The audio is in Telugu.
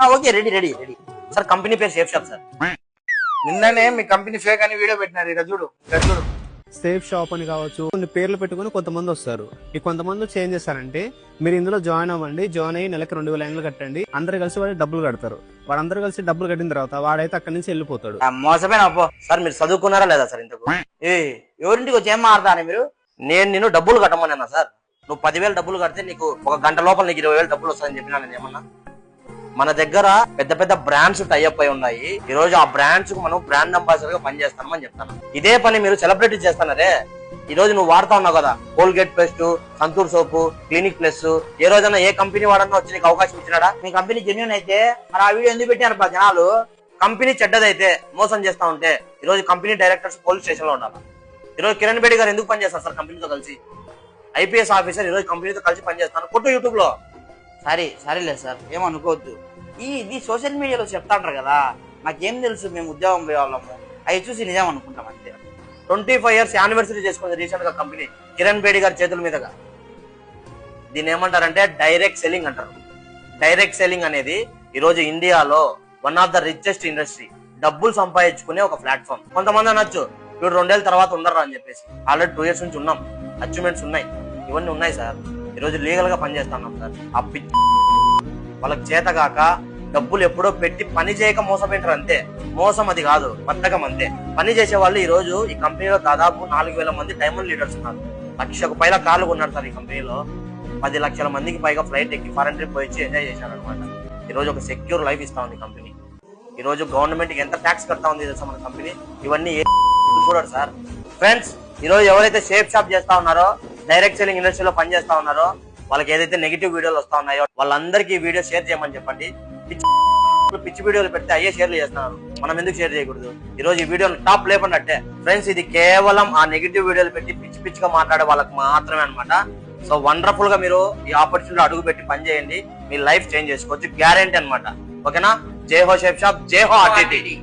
Okay ready ready ready sir. Company పేరు సేఫ్ షాప్ సార్. నిన్ననే మీ కంపెనీ ఫేక్ అని వీడియో పెట్టినారు. ఇక్కడ చూడు సేఫ్ షాప్ అని కావచ్చు, కొన్ని పేర్లు పెట్టుకుని కొంతమంది వస్తారు. ఈ కొంతమంది చేంజ్ చేస్తారంటే మీరు ఇందులో జాయిన్ అవ్వండి, జాయిన్ అయ్యి నెలకి 2000 కట్టండి, అందరు కలిసి వాడు డబ్బులు కడతారు. వాడందరూ కలిసి డబ్బులు కట్టిన తర్వాత వాడైతే అక్కడి నుంచి వెళ్ళిపోతాడు. మోసమే అబ్బో. సార్ మీరు చదువుకున్నారా లేదా సార్ ఇంతకు? ఎవరింటికి వచ్చి ఏం మాట్లాడాలి మీరు? నేను డబ్బులు కట్టమన్నా సార్. నువ్వు 10,000 డబ్బులు కడితే నీకు ఒక గంట లోపల నీకు 20,000 డబ్బులు వస్తాయని చెప్పినా నేను ఏమన్నా? మన దగ్గర పెద్ద పెద్ద బ్రాండ్స్ టైఅప్ అయి ఉన్నాయి. ఈ రోజు ఆ బ్రాండ్స్ కు మనం బ్రాండ్ అంబాసిడర్ గా పనిచేస్తామని చెప్తాను. ఇదే పని మీరు సెలబ్రిటీ చేస్తున్నారే. ఈ రోజు నువ్వు వాడుతా ఉన్నావు కదా కోల్గేట్ పేస్ట్, సంతూర్ సోపు, క్లినిక్ ప్లస్. ఏ రోజైనా ఏ కంపెనీ వాడన్నా వచ్చి నీకు అవకాశం ఇచ్చినాడా? మీ కంపెనీ జెన్యూన్ అయితే మరి ఆ వీడియో ఎందుకు పెట్టారు జనాలు? కంపెనీ చెడ్డదైతే మోసం చేస్తా ఉంటే ఈ రోజు కంపెనీ డైరెక్టర్స్ పోలీస్ స్టేషన్ లో ఉండాలి. ఈ రోజు కిరణ్ బేడి గారు ఎందుకు పనిచేస్తారు సార్ కంపెనీతో కలిసి? ఐపీఎస్ ఆఫీసర్ ఈ రోజు కంపెనీతో కలిసి పనిచేస్తాను. కొట్టు యూట్యూబ్ లో. సరేలే సార్, ఏమనుకోవద్దు. ఇది సోషల్ మీడియాలో చెప్తాంటారు కదా, నాకేం తెలుసు, మేము ఉద్యోగం పోయే వాళ్ళము, అవి చూసి నిజం అనుకుంటాం అంతే. 25 years యానివర్సరీ చేసుకుంది రీసెంట్ గా కంపెనీ కిరణ్ బేడి గారి చేతుల మీదుగా. దీన్ని ఏమంటారంటే డైరెక్ట్ సెల్లింగ్ అంటారు. డైరెక్ట్ సెల్లింగ్ అనేది ఈ రోజు ఇండియాలో one of the richest industry. డబ్బులు సంపాదించుకునే ఒక ప్లాట్ఫామ్. కొంతమంది అనొచ్చు ఇప్పుడు 2 ఏళ్ళ తర్వాత ఉండరు అని చెప్పేసి. ఆల్రెడీ 2 years నుంచి ఉన్నాం, అచీవ్మెంట్స్ ఉన్నాయి, ఇవన్నీ ఉన్నాయి సార్. ఈ రోజు లీగల్ గా పనిచేస్తున్నాం సార్. ఆ వాళ్ళకి చేతగాక డబ్బులు ఎప్పుడో పెట్టి పని చేయక మోసపోయింటారు అంతే. మోసం అది కాదు, బద్ధకం అంతే. పని చేసే వాళ్ళు ఈ రోజు ఈ కంపెనీలో దాదాపు 4,000 మంది డైమండ్ లీడర్స్ ఉన్నారు. 1,00,000కు పైగా కార్లు కొన్నారు సార్ ఈ కంపెనీలో. 10 లక్షల మందికి పైగా ఫ్లైట్ ఎక్కి ఫారెన్ ట్రిప్ పోయి ఎంజాయ్ చేశారు అనమాట. ఈ రోజు ఒక సెక్యూర్ లైఫ్ ఇస్తా ఉంది కంపెనీ. ఈ రోజు గవర్నమెంట్ కి ఎంత ట్యాక్స్ కడతా ఉంది తెలుసా మన కంపెనీ? ఇవన్నీ చూడరు సార్. ఫ్రెండ్స్, ఈ రోజు ఎవరైతే సేఫ్ షాప్ చేస్తా ఉన్నారో, డైరెక్ట్ సెల్లింగ్ ఇండస్ట్రీలో పనిచేస్తా ఉన్నారో, వాళ్ళకి ఏదైతే నెగిటివ్ వీడియోలు వస్తా ఉన్నాయో వాళ్ళందరికీ వీడియో షేర్ చేయమని చెప్పండి. పిచ్చి వీడియోలు పెడితే అయ్యే షేర్లు చేస్తున్నారు, మనం ఎందుకు షేర్ చేయకూడదు? ఈ రోజు ఈ వీడియోలు టాప్ లేపండి. ఫ్రెండ్స్, ఇది కేవలం ఆ నెగిటివ్ వీడియోలు పెట్టి పిచ్చిగా మాట్లాడే వాళ్ళకి మాత్రమే అనమాట. సో వండర్ఫుల్ గా మీరు ఈ ఆపర్చునిటీ అడుగు పెట్టి పని చేయండి, మీ లైఫ్ చేంజ్ చేసుకోవచ్చు, గ్యారెంటీ అనమాట. ఓకేనా? జై హో సేఫ్ షాప్, జై హో ఆర్టీటీ.